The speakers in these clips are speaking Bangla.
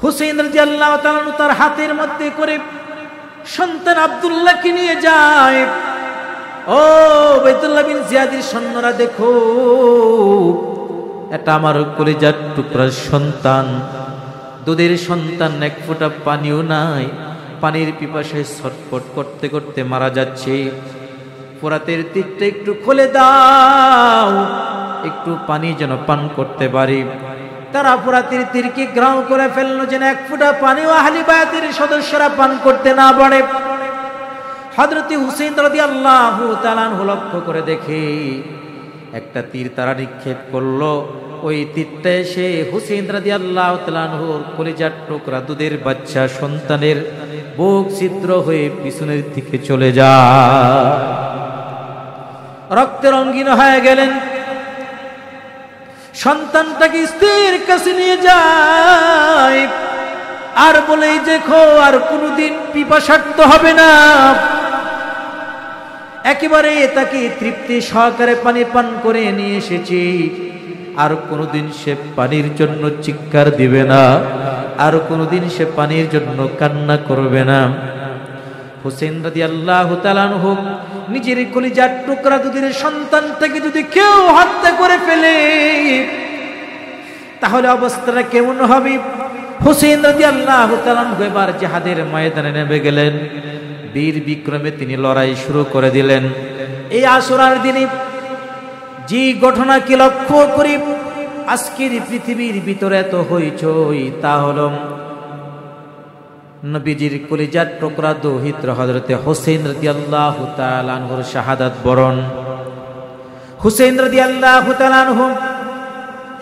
হুসাইন রাদিয়াল্লাহু তাআলা তার হাতের মধ্যে করে সন্তান আব্দুল্লাহকে নিয়ে যায়। ও বাইতুল্লাহ বিন জিয়াদের সৈন্যরা, দেখো এটা আমার কলিজার টুকরার সন্তান, দুধের সন্তান, এক ফোঁটা পানিও নাই, পানির পিপাসায় ছটফট করতে করতে মারা যাচ্ছে। ফোরাতের তীরটা একটু খুলে দাও, একটু পানি যেন পান করতে পারি। তারা ফোরাতের তীরকে গ্রাউ করে ফেললো, যেন এক ফোঁটা পানিও আহলি বায়াতের সদস্যরা পান করতে না পারে। হযরত হুসাইন রাদিয়াল্লাহু তাআলা লক্ষ্য করে দেখে একটা তীর তারা নিক্ষেপ করলো। ওই তীরটা এসে হুসাইন রাদিয়াল্লাহু তাআলার কলিজার টুকরা দুধের বাচ্চা সন্তানের বুক ছিদ্র হয়ে পিছনের দিকে চলে যায়। রক্তে রঙিন হয়ে গেলেন। সন্তানটাকে স্ত্রীর কাছে নিয়ে যায় আর বলে, দেখো আর কোনোদিন পিপাসার্ত হবে না। একেবারে তাকে তৃপ্তি সহকারে পানি পান করে নিয়ে এসেছি, আর কোনোদিন সে পানির জন্য চিৎকার দিবে না, আর কোনোদিন সে পানির জন্য কান্না করবে না। হুসাইন রাদিয়াল্লাহু তাআলা আনহু নিজের কলিজার টুকরা দুধের সন্তানটাকে যদি কেউ হত্যা করে ফেলে তাহলে অবস্থাটা কেমন হবে? হুসাইন রাদিয়াল্লাহু তাআলা আনহু এবার জিহাদের ময়দানে নেমে গেলেন। বীর বিক্রমে তিনি লড়াই শুরু করে দিলেন। এই আশুরার দিনে যে ঘটনাকে লক্ষ্য করি আজকের পৃথিবীর ভিতরে এত হইচই, তা হলো নবীজির কলিজার টুকরা দৌহিত্র হযরতে হুসাইন রাদিয়াল্লাহু তাআলা আনহুর শাহাদাত বরণ। হুসাইন রাদিয়াল্লাহু তাআলা আনহু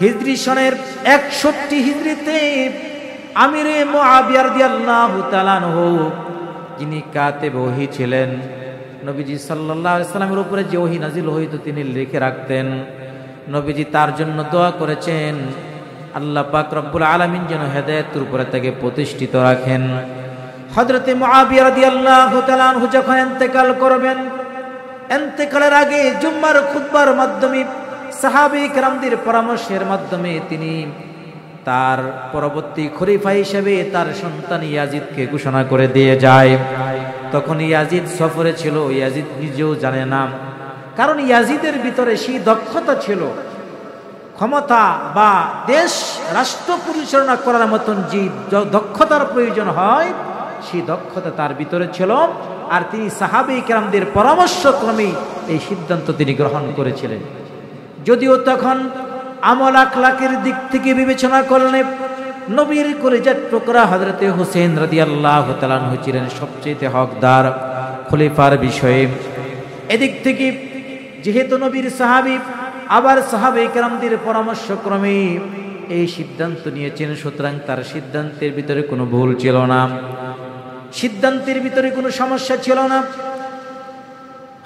হিজরি সনের 61 হিজরিতে আমিরে মুআবিয়া রাদিয়াল্লাহু তাআলা আনহু, যিনি কাতেব ওহী ছিলেন, নবীজি সাল্লাল্লাহু আলাইহি সাল্লামের উপরে যে ওহী নাজিল হইতো তিনি লিখে রাখতেন। নবীজি তার জন্য দোয়া করেছেন, আল্লাহ পাক রব্বুল আলামিন যেন হেদায়েতের উপরে তাকে প্রতিষ্ঠিত রাখেন। হযরতে মুআবিয়া রাদিয়াল্লাহু তাআলা আনহু যখন ইন্তেকাল করবেন, ইন্তেকালের আগে জুম্মার খুতবার মাধ্যমে সাহাবী কেরামদের পরামর্শের মাধ্যমে তিনি তার পরবর্তী খলিফা হিসেবে তার সন্তান ইয়াজিদকে ঘোষণা করে দিয়ে যায়। তখন ইয়াজিদ সফরে ছিল, ইয়াজিদ নিজেও জানে না, কারণ ইয়াজিদের ভিতরে সেই দক্ষতা ছিল, ক্ষমতা বা দেশ রাষ্ট্র পরিচালনা করার মতন যে দক্ষতার প্রয়োজন হয় সেই দক্ষতা তার ভিতরে ছিল। আর তিনি সাহাবী কেরামদের পরামর্শক্রমে এই সিদ্ধান্ত তিনি গ্রহণ করেছিলেন। যদিও তখন আমল আখলাকের দিক থেকে বিবেচনা করলে নবীর কলিজার টুকরা হযরতে হুসাইন রাদিয়াল্লাহু তাআলা আনহু ছিলেন সবচেয়ে হকদার খলিফার বিষয়ে। এদিক থেকে যেহেতু নবীর সাহাবী, আবার সাহাবে কেরামদের পরামর্শক্রমে এই সিদ্ধান্ত নিয়েছেন, সুতরাং তার সিদ্ধান্তের ভিতরে কোনো ভুল ছিল না, সিদ্ধান্তের ভিতরে কোনো সমস্যা ছিল না।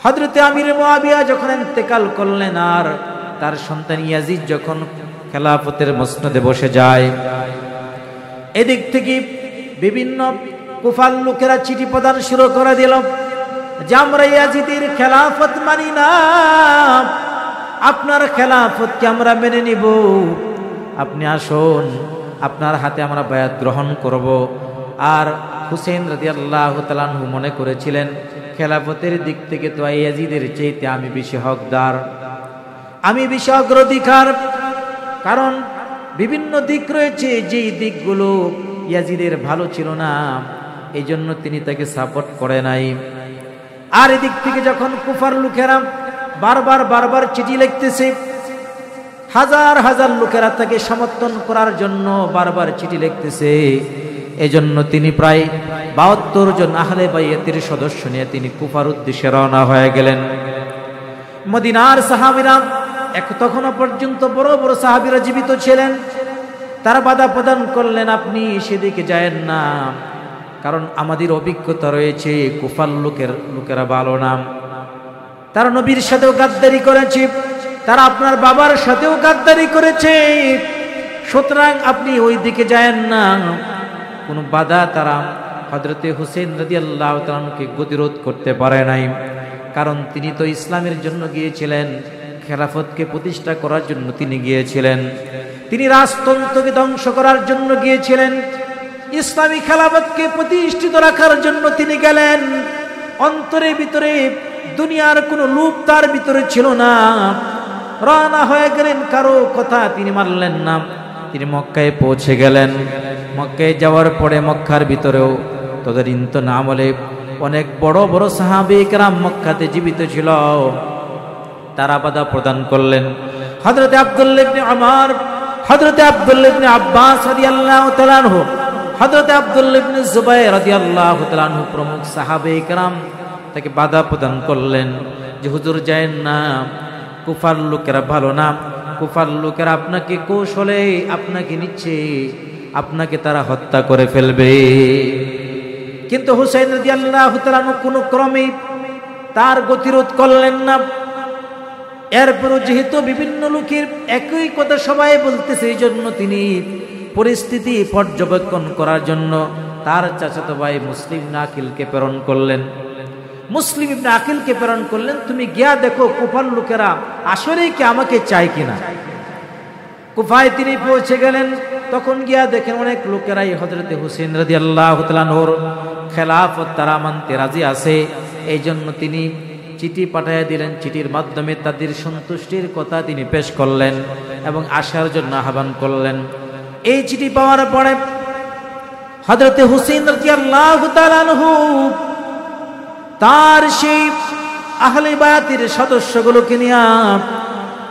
হযরতে আমির মুআবিয়া যখন ইন্তেকাল করলেন আর তার সন্তান ইয়াজিদ যখন খেলাফতের মসনদে বসে যায়, এদিক থেকে বিভিন্ন কুফার লোকেরা চিঠি প্রদান শুরু করে দিল যে আমরা ইয়াজিদের খেলাফত মানি না, আপনার খেলাফতকে আমরা মেনে নিব, আপনি আসুন, আপনার হাতে আমরা বায়াত গ্রহণ করব। আর হুসাইন রাদিয়াল্লাহু তাআলা আনহু মনে করেছিলেন খেলাফতের দিক থেকে তো ইয়াজিদের চাইতে আমি বেশি হকদার, আমি বেশি অগ্রাধিকার, কারণ বিভিন্ন দিক রয়েছে যেই দিকগুলো ইয়াজিদের ভালো ছিল না, এই জন্য তিনি তাকে সাপোর্ট করে নাই। আর এদিক থেকে যখন কুফার লোকেরা বারবার চিঠি লিখতেছে, হাজার হাজার লোকেরা তাকে সমর্থন করার জন্য বারবার চিঠি লিখতেছে, এজন্য তিনি প্রায় 72 জন আহলে বাইতের সদস্য নিয়ে তিনি কুফার উদ্দেশ্যে রওনা হয়ে গেলেন। মদিনার সাহাবীরা তখনও পর্যন্ত বড় বড় সাহাবীরা জীবিত ছিলেন, তারা বাধা প্রদান করলেন, আপনি সেদিকে যায়েন না, কারণ আমাদের অভিজ্ঞতা রয়েছে কুফার লোকেরা ভালো না, তারা নবীর সাথেও গাদ্দারি করেছে, তারা আপনার বাবার সাথেও গাদ্দারি করেছে, সুতরাং আপনি ওই দিকে যায়েন না। কোনো বাধা তারা হযরতে হুসাইন রাদিয়াল্লাহু তাআলা আনহুকে গতিরোধ করতে পারে নাই, কারণ তিনি তো ইসলামের জন্য গিয়েছিলেন, খেলাফতকে প্রতিষ্ঠা করার জন্য তিনি গিয়েছিলেন, তিনি রাজতন্ত্রকে ধ্বংস করার জন্য গিয়েছিলেন। ইসলামী খেলাফতকে প্রতিষ্ঠিত রাখার জন্য তিনি গেলেন। অন্তরের ভিতরে দুনিয়ার কোনো লোভ তার ভিতরে ছিল না। রওনা হয়ে গেলেন, কারো কথা তিনি মানলেন না। তিনি মক্কায় পৌঁছে গেলেন। মক্কায় যাওয়ার পরে মক্কার ভিতরেও তদানীন্তন তো নাম বলে অনেক বড় বড় সাহাবী কেরাম মক্কাতে জীবিত ছিল। তারা বাধা প্রদান করলেন। হযরত আব্দুল্লাহ ইবনে ওমর, হযরত আব্দুল্লাহ ইবনে আব্বাস রাদিয়াল্লাহু তাআলা আনহু, হযরত আব্দুল্লাহ ইবনে জুবাইর রাদিয়াল্লাহু তাআলা আনহু প্রমুখ সাহাবী কেরাম তাকে বাধা প্রদান করলেন যে হুজুর যায়েন না, কুফার লোকেরা ভালো না, কুফার লোকেরা আপনাকে কৌশলে আপনাকে নিচ্ছে, আপনাকে তারা হত্যা করে ফেলবে। কিন্তু হুসাইন রাদিয়াল্লাহু তাআলা কোনো ক্রমে তার গতিরোধ করলেন না। এরপরও যেহেতু বিভিন্ন লোকের একই কথা সবাই বলতেছে, এই জন্য তিনি পরিস্থিতি পর্যবেক্ষণ করার জন্য তার চাচাতো ভাই মুসলিম ইবনে আকিলকে প্রেরণ করলেন। মুসলিম ইবনে আকিলকে প্রেরণ করলেন, তুমি গিয়া দেখো কুফার লোকেরা আসলেই কি আমাকে চায় কিনা। কুফায় তিনি পৌঁছে গেলেন। তখন গিয়া দেখেন অনেক লোকেরাই হযরত হুসাইন রাদিয়াল্লাহু তাআলা আনহুর খেলাফত তারা মানতে রাজি আছে। এই জন্য তিনি চিঠি পাঠিয়ে দিলেন। চিঠির মাধ্যমে তাদের সন্তুষ্টির কথা তিনি পেশ করলেন এবং আসার জন্য আহ্বান করলেন। এই চিঠি পাওয়ার পরে হযরত হুসাইন রাদিয়াল্লাহু তাআলা আনহু তার সেই আহলে বায়াতের সদস্যগুলোকে নিয়ে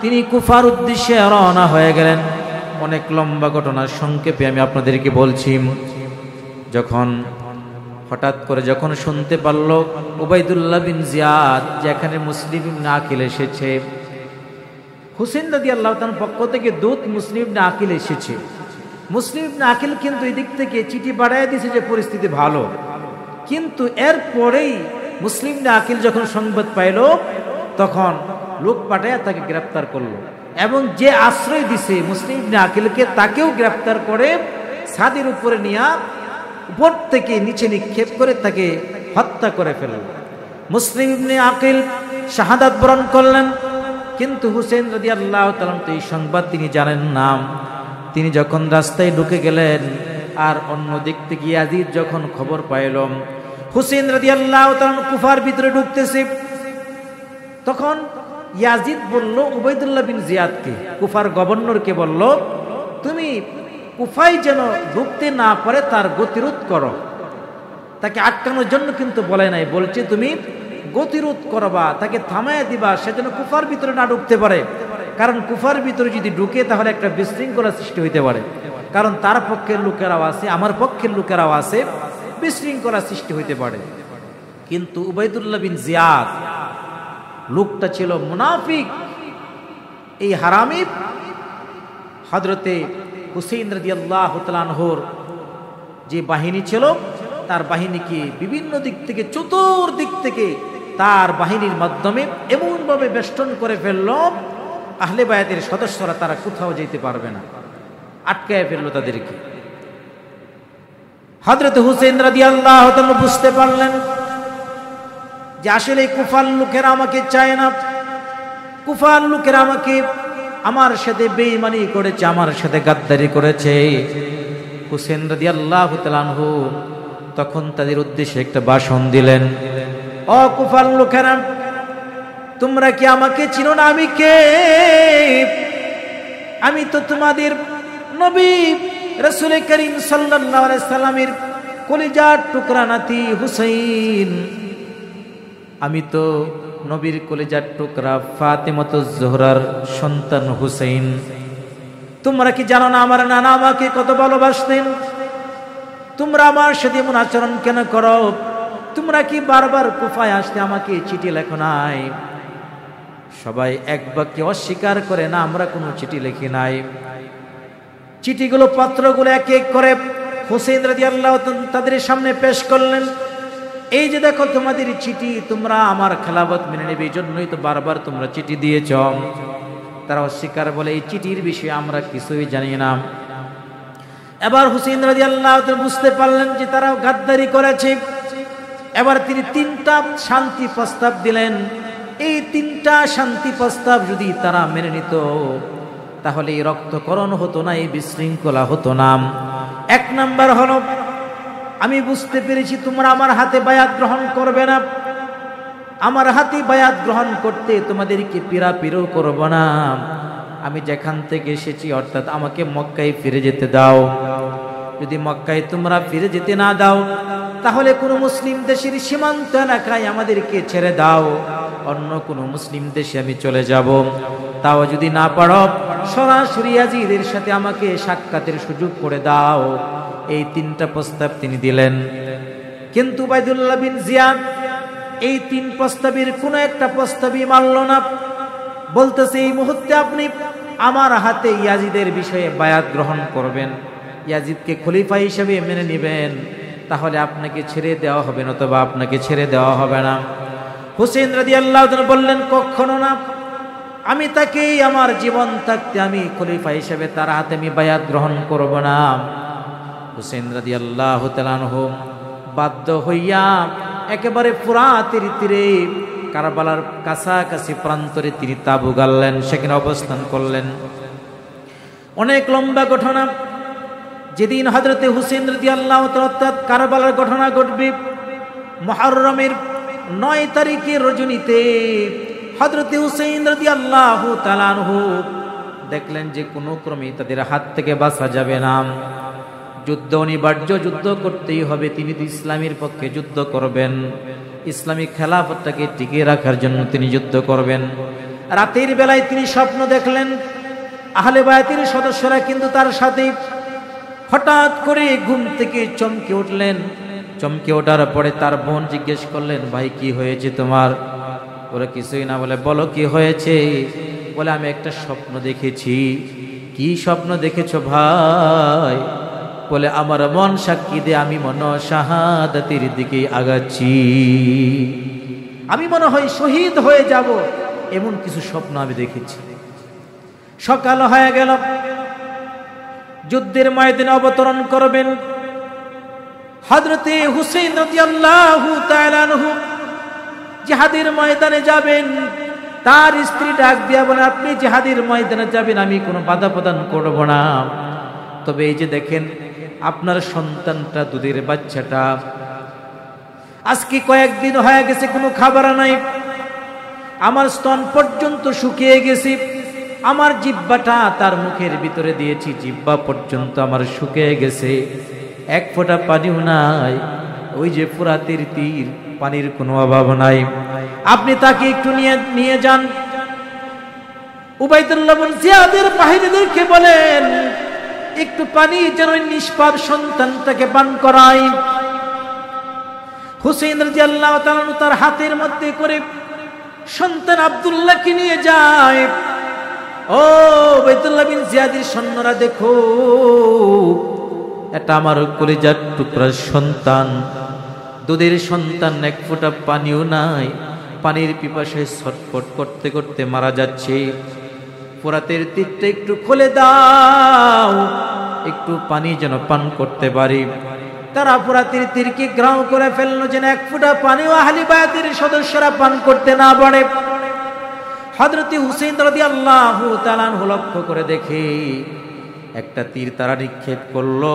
তিনি কুফার উদ্দেশ্যে রওনা হয়ে গেলেন। অনেক লম্বা ঘটনা, সংক্ষেপে আমি আপনাদেরকে বলছি। হঠাৎ করে যখন শুনতে পারল উবাইদুল্লাহ বিন জিয়াদ যেখানে মুসলিম ইবনে আকিল এসেছে, হুসাইন রাদিয়াল্লাহু তাআলার পক্ষ থেকে দূত মুসলিম ইবনে আকিল এসেছে। মুসলিম ইবনে আকিল কিন্তু এই দিক থেকে চিঠি পাঠিয়ে দিয়েছে যে পরিস্থিতি ভালো, কিন্তু এরপরেই মুসলিম ইবনে আকিল যখন সংবাদ পাইল তখন লোক পাঠায় তাকে গ্রেফতার করলো এবং যে আশ্রয় দিছে মুসলিম ইবনে আকিলকে তাকেও গ্রেফতার করে ছাদের উপরে নিয়ে উপর থেকে নিচে নিক্ষেপ করে তাকে হত্যা করে ফেলল। মুসলিম ইবনে আকিল শাহাদাত বরণ করলেন, কিন্তু হুসাইন রাদিয়াল্লাহু তাআলা তো এই সংবাদ তিনি জানেন না। তিনি যখন রাস্তায় ঢুকে গেলেন আর অন্য দিক থেকে ইয়াজিদ যখন খবর পাইল হুসাইন রাদিয়াল্লাহু তাআলা কুফার ভিতরে ঢুকতেছে, তখন ইয়াজিদ বলল উবাইদুল্লাহ বিন জিয়াদকে, কুফার গভর্নরকে বলল, তুমি কুফায় যেন ঢুকতে না পারে তার গতিরোধ করো। তাকে আটকানোর জন্য কিন্তু বলে নাই, বলছে তুমি গতিরোধ করবা, তাকে থামায় দিবা, সে যেন কুফার ভিতরে না ঢুকতে পারে। কারণ কুফার ভিতরে যদি ঢুকে তাহলে একটা বিশৃঙ্খলা সৃষ্টি হইতে পারে, কারণ তার পক্ষের লোকেরাও আছে, আমার পক্ষের লোকেরাও আছে, বিশৃঙ্খলা সৃষ্টি হইতে পারে। কিন্তু উবাইদুল্লাহ বিন জিয়াদ লোকটা ছিল মুনাফিক। এই হারামি হযরতে হুসাইন রাদিয়াল্লাহু তাআলা আনহুর যে বাহিনী ছিল তার বাহিনীকে বিভিন্ন দিক থেকে, চতুর্দিক থেকে তার বাহিনীর মাধ্যমে এমনভাবে বেষ্টন করে ফেলল আহলে বায়াতের সদস্যরা তারা কোথাও যেতে পারবে না, আটকায় ফেললো তাদেরকে। হযরত হুসাইন রাদিয়াল্লাহু তাআলা বুঝতে পারলেন যে আসলে কুফার লোকেরা আমাকে চায় না, কুফার লোকেরা আমাকে আমার সাথে বেঈমানি করেছে, আমার সাথে গাদ্দারি করেছে। হুসাইন রাদিয়াল্লাহু তাআলা আনহু তখন তাদের উদ্দেশ্যে একটা ভাষণ দিলেন, ও কুফার লোকেরা, তোমরা কি আমাকে চিনো না? আমি কে? আমি তো তোমাদের নবী রাসূল করিম সাল্লাল্লাহু আলাইহি সাল্লামের কলিজার টুকরা নাতি হুসাইন। আমি তো নবীর কলিজার টুকরা ফাতেমাতুজ জোহরার সন্তান হুসাইন। তোমরা কি জানো না আমার নানা আমাকে কত ভালোবাসতেন? তোমরা আমার সাথে এমন আচরণ কেন করো? তোমরা কি বারবার কুফায় আসতে আমাকে চিঠি লেখো নাই? সবাই এক বাক্যে অস্বীকার করে, না, আমরা কোনো চিঠি লিখি নাই। চিঠিগুলো, পত্রগুলো এক এক করে হুসাইন রাদিয়াল্লাহু তাআলা তাদের সামনে পেশ করলেন। এই যে দেখো তোমাদের চিঠি, তোমরা আমার খেলাফত মেনে নেবে, এই জন্যই তো বারবার তোমরা চিঠি দিয়েছ। তারা অস্বীকার বলে, এই চিঠির বিষয়ে আমরা কিছুই জানি না। এবার হুসাইন রাদিয়াল্লাহু তাআলা বুঝতে পারলেন যে তারা গাদ্দারি করেছে। এবার তিনি 3টা শান্তি প্রস্তাব দিলেন। এই 3টা শান্তি প্রস্তাব যদি তারা মেনে নিত তাহলে এই রক্তকরণ হতো না, এই বিশৃঙ্খলা হতো না। 1 নাম্বার হলো আমি বুঝতে পেরেছি তোমরা আমার হাতে বায়াত গ্রহণ করবে না, আমার হাতে বায়াত গ্রহণ করতে তোমাদেরকে পীড়াপিড়ি করব না। আমি যেখান থেকে এসেছি অর্থাৎ আমাকে মক্কায় ফিরে যেতে দাও। যদি মক্কায় তোমরা ফিরে যেতে না দাও তাহলে কোনো মুসলিম দেশের সীমান্ত এলাকায় আমাদেরকে ছেড়ে দাও, অন্য কোনো মুসলিম দেশে আমি চলে যাব। তাও যদি না পারো সরাসরি ইয়াজিদের সাথে আমাকে সাক্ষাতের সুযোগ করে দাও। এই তিনটা প্রস্তাব তিনি দিলেন। কিন্তু উবাইদুল্লাহ বিন জিয়াদ এই তিন প্রস্তাবের কোনো একটা প্রস্তাবই মানল না। বলতেছে এই মুহূর্তে আপনি আমার হাতে ইয়াজিদের বিষয়ে বায়াত গ্রহণ করবেন, ইয়াজিদকে খলিফা হিসেবে মেনে নেবেন, তাহলে আপনাকে ছেড়ে দেওয়া হবে না, অথবা আপনাকে ছেড়ে দেওয়া হবে না। হুসেইন রাদিয়াল্লাহু তাআলা বললেন কখনো না, আমি তাকে আমার জীবন থাকতে আমি খলিফা হিসেবে তার হাতে আমি বায়াত গ্রহণ করব না। হুসেইন রাদিয়াল্লাহু তাআলা আনহু বাধ্য হইয়া একেবারে ফুরাতের তীরে কারবালার কাছাকাছি প্রান্তরে তিনি তাঁবু গাড়লেন, সেখানে অবস্থান করলেন। অনেক লম্বা ঘটনা। যেদিন হযরতে হুসেইন রাদিয়াল্লাহু তাআলা অর্থাৎ কারবালার ঘটনা ঘটবে, মুহররমের 9 তারিখের রজনীতে হযরতে হুসেইন রাদিয়াল্লাহু তাআলা আনহু দেখলেন যে কোনো ক্রমে তাদের হাত থেকে বাঁচা যাবে না, যুদ্ধ অনিবার্য, যুদ্ধ করতেই হবে। তিনি তো ইসলামের পক্ষে যুদ্ধ করবেন, ইসলামিক খেলাফতটাকে টিকিয়ে রাখার জন্য তিনি যুদ্ধ করবেন। রাতের বেলায় তিনি স্বপ্ন দেখলেন, আহলে বায়াতের সদস্যরা কিন্তু তার সাথে হঠাৎ করে ঘুম থেকে চমকে উঠলেন। চমকে ওঠার পরে তার বোন জিজ্ঞেস করলেন, ভাই কি হয়েছে তোমার? ওরা কিছুই না বলে, বলো কি হয়েছে? বলে আমি একটা স্বপ্ন দেখেছি। কি স্বপ্ন দেখেছো ভাই? বলে আমার মন সাক্ষী দে আমি মনে শাহাদাতের দিকে আগাচ্ছি, আমি মনে হয় শহীদ হয়ে যাব, এমন কিছু স্বপ্ন আমি দেখেছি। সকাল হয়ে গেল, যুদ্ধের ময়দানে অবতরণ করবেন। হযরতে হুসেইন রাদিয়াল্লাহু তাআলা আনহু জিহাদের ময়দানে যাবেন। তার স্ত্রী ডাক দিয়া বলে, আপনি জিহাদের ময়দানে যাবেন, আমি কোনো বাধা প্রদান করব না, তবে এই যে দেখেন আপনার সন্তানটা, দুধের বাচ্চাটা আজকে কয়েকদিন হয়ে গেছে, কোনো খাবার নাই, আমার স্তন পর্যন্ত শুকিয়ে গেছে, আমার জিহ্বাটা তার মুখের ভিতরে দিয়েছি, জিহ্বা পর্যন্ত আমার শুকিয়ে গেছে, এক ফোঁটা পানিও নাই। ওই যে ফুরাতের তীর, পানির কোনো অভাব নাই, আপনি তাকে একটু নিয়ে যান। উবাইদুল্লাহ বিন জিয়াদের বাহিনীদেরকে বলেন, একটু পানি যেন নিষ্পাপ সন্তানটাকে পান করাই। হুসেইন রাদিয়াল্লাহু তাআলা তার হাতের মধ্যে করে সন্তান আব্দুল্লাহকে নিয়ে যায়। ও উবাইদুল্লাহ বিন জিয়াদের সৈন্যরা, দেখো এটা আমার কলিজার টুকরার সন্তান, দুধের সন্তান, এক ফোঁটা পানিও নাই, পানির পিপাসায় ছটফট করতে করতে মারা যাচ্ছে। ফোরাতের তীরটা একটু খুলে দাও, একটু পানি যেন পান করতে পারি। তারা ফোরাতের তীরকে গ্রাউ করে ফেললো, যেন এক ফোঁটা পানিও আহলে বায়াতের সদস্যরা পান করতে না পারে। হযরতে হুসেইন রাদিয়াল্লাহু তাআলা আনহু লক্ষ্য করে দেখে একটা তীর তারা নিক্ষেপ করলো।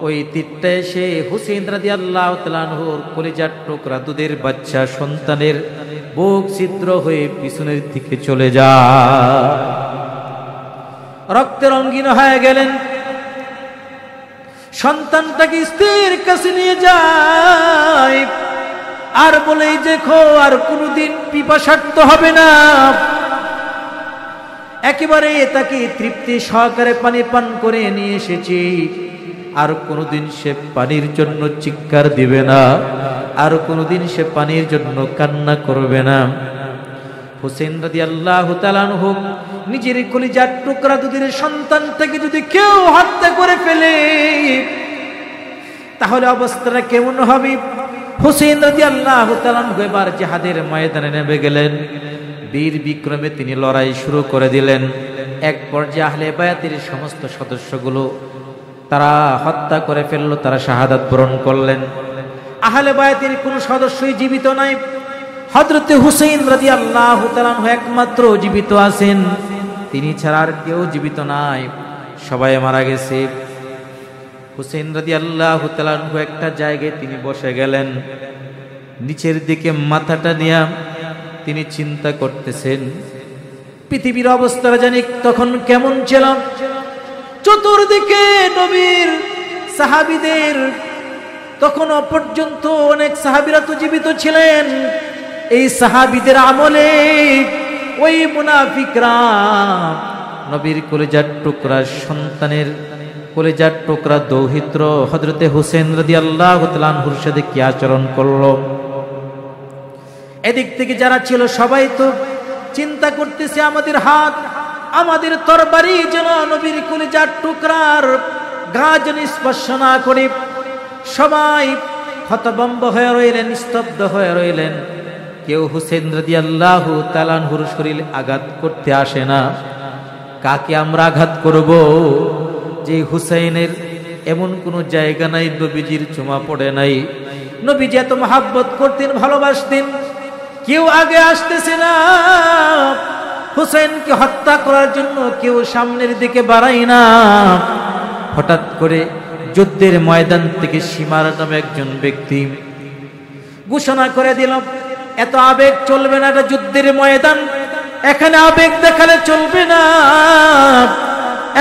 ওই তীরটা এসে হুসেইন রাদিয়াল্লাহু তাআলা আনহুর কলিজার টুকরা দুধের বাচ্চা সন্তানের বুক ছিদ্র হয়ে পিছনের দিকে চলে যায়। রক্তে রঙিন হয়ে গেলেন। সন্তানটাকে স্ত্রীর কাছে নিয়ে যায় আর বলে, দেখো আর কোনোদিন পিপাসার্ত হবে না, একেবারে তাকে তৃপ্তি সহকারে পানি পান করে নিয়ে এসেছি, আর কোনোদিন সে পানির জন্য চিৎকার দিবে না, আর কোনোদিন সে পানির জন্য কান্না করবে না। হুসেইন রাদিয়াল্লাহু তাআলা আনহু নিজের কলিজার টুকরা দুধের সন্তানটাকে যদি কেউ হত্যা করে ফেলে তাহলে অবস্থাটা কেমন হবে? হুসেইন রাদিয়াল্লাহু তাআলা আনহু এবার জিহাদের ময়দানে নেমে গেলেন। বীর বিক্রমে তিনি লড়াই শুরু করে দিলেন। এক পর্যায়ে আহলে বায়াতের সমস্ত সদস্যগুলো তারা হত্যা করে ফেললো, তারা শাহাদাত বরণ করলেন। আহলে বায়াতের কোনো সদস্যই জীবিত নাই। হযরতে হুসেইন রাদিয়াল্লাহু তাআলা আনহু একমাত্র জীবিত আছেন, তিনি ছাড়া আর কেউ জীবিত নাই, সবাই মারা গেছে। হুসেইন রাদিয়াল্লাহু তাআলা আনহু একটা জায়গায় তিনি বসে গেলেন, নিচের দিকে মাথাটা নিয়ে তিনি চিন্তা করতেছেন পৃথিবীর অবস্থাটা জানি তখন কেমন ছিল। চতুর্দিকে নবীর সাহাবীদের, তখনও পর্যন্ত অনেক সাহাবীরা তো জীবিত ছিলেন। এই সাহাবীদের আমলে ওই মুনাফিকরা নবীর কলিজার টুকরা সন্তানের কলিজার টুকরা দৌহিত্র হযরতে হুসেন রাদিয়াল্লাহু তাআলা আনহুর সাথে কি আচরণ করলো। এদিক থেকে যারা ছিল সবাই তো চিন্তা করতেছে আমাদের হাত, আমাদের তরবারি যেন নবীর কলিজার টুকরার গা যেন স্পর্শ না করে। সবাই হতভম্ব হয়ে রইলেন, স্তব্ধ হয়ে রইলেন। কেউ হুসেন রাদিয়াল্লাহু তাআলা আনহুর শরীরে আঘাত করতে আসে না। কাকে আমরা আঘাত করব? যে হুসাইনের এমন কোনো জায়গা নাই নবীজির চুমা পড়ে নাই, নবীজি এত মহাব্বত করতেন, ভালোবাসতেন। কেউ আগে আসতেছে না, হুসাইনকে হত্যা করার জন্য কেউ সামনের দিকে বাড়ায় না। হঠাৎ করে যুদ্ধের ময়দান থেকে সীমার নামে একজন ব্যক্তি ঘোষণা করে দিল, এত আবেগ চলবে না, এটা যুদ্ধের ময়দান, এখানে আবেগ দেখালে চলবে না।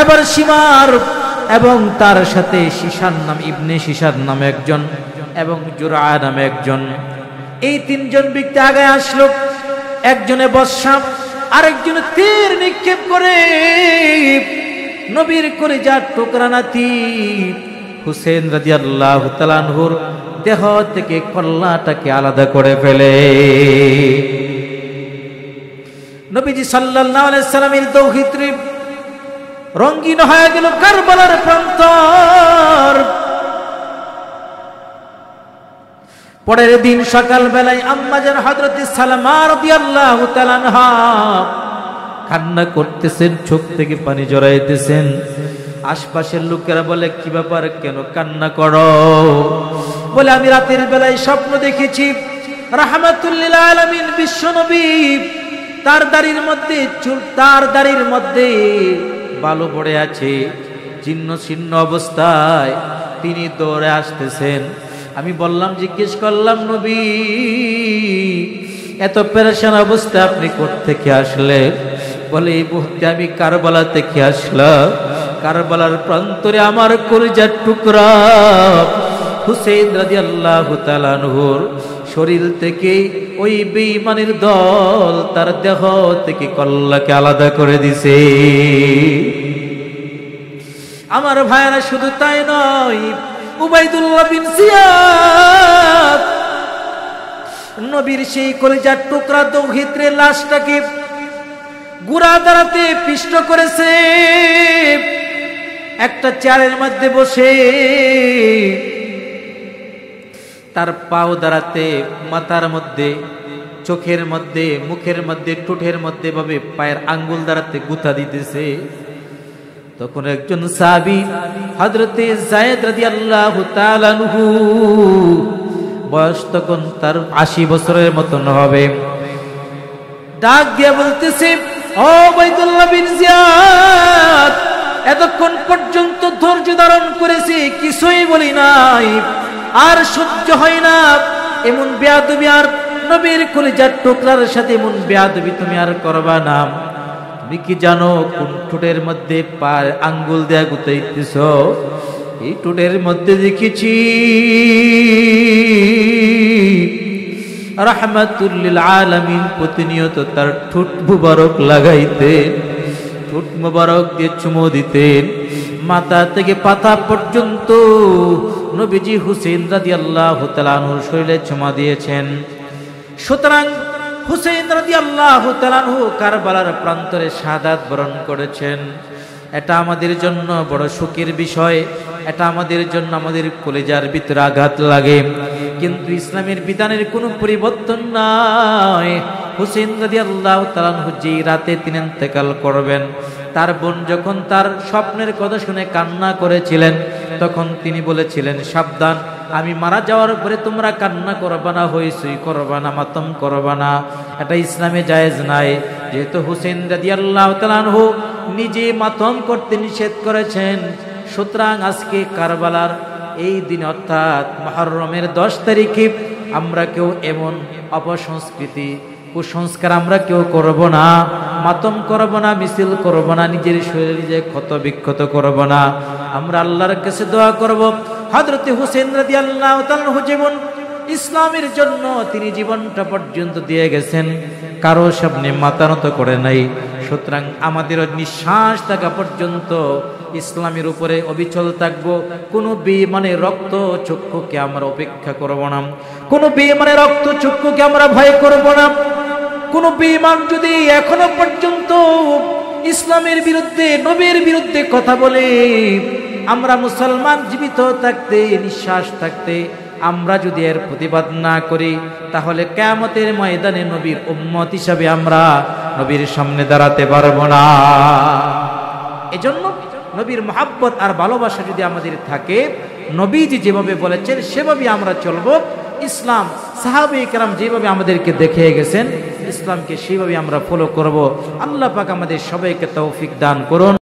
এবার সীমার এবং তার সাথে শিশার নাম ইবনে শিশার নামে একজন এবং জুরা নামে একজন, এই তিনজন ব্যক্তি আগে আসলো। একজনে বর্ষা, আরেকজনে তীর নিক্ষেপ করে নবীর কলিজার টুকরা নাতি হুসেন রাদিয়াল্লাহু তাআলা আনহুর দেহ থেকে কল্লাটাকে আলাদা করে ফেলে। নবীজি সাল্লাল্লাহু আলাইহি সাল্লামের দৌহিত্রী রঙিন হয়ে গেল কারবালার প্রান্তর। পরের দিন সকাল বেলায় আম্মাজান হযরত সালামা রাদিয়াল্লাহু তাআলা আনহা কান্না করতেছেন, চোখ থেকে পানি জড়াইতেছেন। আশপাশের লোকেরা বলে, কি ব্যাপার, কেন কান্না করো? বলে, আমি রাতের বেলায় স্বপ্ন দেখেছি রাহমাতুল লিল আলামিন বিশ্বনবী তার দাড়ির মধ্যে বালু পড়ে আছে, জীর্ণ শীর্ণ অবস্থায় তিনি দৌড়ে আসতেছেন। আমি বললাম, জিজ্ঞেস করলাম, নবী এত পেরেশান অবস্থায় আপনি কোত্থেকে আসলে? বলে, এই মুহূর্তে আমি কারবালা থেকে আসলাম। কারবালার প্রান্তরে আমার কলিজার টুকরা হুসেইন রাদিয়াল্লাহু তাআলা আনহুর শরীর থেকে ওই বেঈমানের দল তার দেহ থেকে কল্লাকে আলাদা করে দিছে। আমার ভাইরা, শুধু তাই নয়, উবাইদুল্লাহ বিন জিয়াদ নবীর সেই কলিজার টুকরা দৌহিত্রের লাশটাকে গুড়া দাঁড়াতে পিষ্ট করেছে। একটা চেয়ারের মধ্যে বসে তার পাও দাঁড়াতে মাথার মধ্যে, চোখের মধ্যে, মুখের মধ্যে, ঠোঁটের মধ্যে ভাবে পায়ের আঙ্গুল দাঁড়াতে গুথা দিতেছে। তখন একজন সাহাবী হযরতে যায়েদ রাদিয়াল্লাহু তাআলা আনহু, বয়স তখন তার 80 বছরের মতন হবে, ডাক দিয়ে বলতেছে, ও উবাইদুল্লাহ বিন জিয়াদ, এতক্ষণ পর্যন্ত ধৈর্য ধারণ করেছি, কিছুই বলি নাই, আর সহ্য হয় না এমন বেয়াদবি, আর নবীর কলিজার টুকরার সাথে এমন বেয়াদবি তুমি আর করবা না। তুমি কি জানো কোন ঠোঁটের মধ্যে আঙ্গুল দেয়া গুতাইতেছ? এই ঠোঁটের মধ্যে দেখেছি রাহমাতুল লিল আলামিন প্রতিনিয়ত তার ঠোঁট মুবারক লাগাইতেন, ঠোঁট মুবারক দিয়ে চুমো দিতেন। মাথা থেকে পাতা পর্যন্ত নবীজি হুসেইন রাদিয়াল্লাহু তাআলা আনহুর শরীরে চুমা দিয়েছেন। সুতরাং হুসেইন রাদিয়াল্লাহু তাআলা আনহু কারবালার প্রান্তরে শাহাদাত বরণ করেছেন। এটা আমাদের জন্য বড় সুখের বিষয়, এটা আমাদের জন্য আমাদের কলিজার ভিতরে আঘাত লাগে, কিন্তু ইসলামের বিধানের কোনো পরিবর্তন নাই। হুসেইন রাদিয়াল্লাহু তাআলা আনহু যে রাতে তিনি ইন্তেকাল করবেন, তার বোন যখন তার স্বপ্নের কথা শুনে কান্না করেছিলেন, তখন তিনি বলেছিলেন, সাবধান, আমি মারা যাওয়ার পরে তোমরা কান্না করবা না, হইচই করবা না, মাতম করবা না, এটা ইসলামে জায়েজ নাই। যেহেতু হুসেইন রাদিয়াল্লাহু তাআলা আনহু নিজে মাতম করতে নিষেধ করেছেন, সুতরাং আজকে কারবালার এই দিন অর্থাৎ মুহররমের 10 তারিখে আমরা কেউ এমন অপসংস্কৃতি কুসংস্কার আমরা কেউ করব না, মাতম করব না, মিছিল করব না, নিজের শরীরে নিজে ক্ষত বিক্ষত করব না। আমরা আল্লাহর কাছে দোয়া করব হযরত হুসেন রাদিয়াল্লাহু তাআলা জীবন ইসলামের জন্য তিনি জীবনটা পর্যন্ত দিয়ে গেছেন, কারো সামনে মাথা নত করে নাই। সুতরাং আমাদের নিঃশ্বাস থাকা পর্যন্ত ইসলামের উপরে অবিচল থাকব। কোনো বেঈমানের রক্ত চক্ষুকে আমরা উপেক্ষা করব না, কোনো বেঈমানের রক্ত চক্ষুকে আমরা ভয় করব না। কোনো বেঈমান যদি এখনো পর্যন্ত ইসলামের বিরুদ্ধে নবীর বিরুদ্ধে কথা বলে, আমরা মুসলমান জীবিত থাকতে নিঃশ্বাস থাকতে আমরা যদি এর প্রতিবাদ না করি, তাহলে কিয়ামতের ময়দানে নবীর উম্মত হিসাবে আমরা নবীর সামনে দাঁড়াতে পারবো না। এজন্য নবীর মহব্বত আর ভালোবাসা যদি আমাদের থাকে, নবীজি যেভাবে বলেছেন সেভাবে আমরা চলবো। ইসলাম সাহাবায়ে কেরাম যেভাবে আমাদেরকে দেখিয়ে গেছেন, ইসলামকে সেইভাবে আমরা ফলো করব। আল্লাহ পাক আমাদের সবাইকে তৌফিক দান করুন।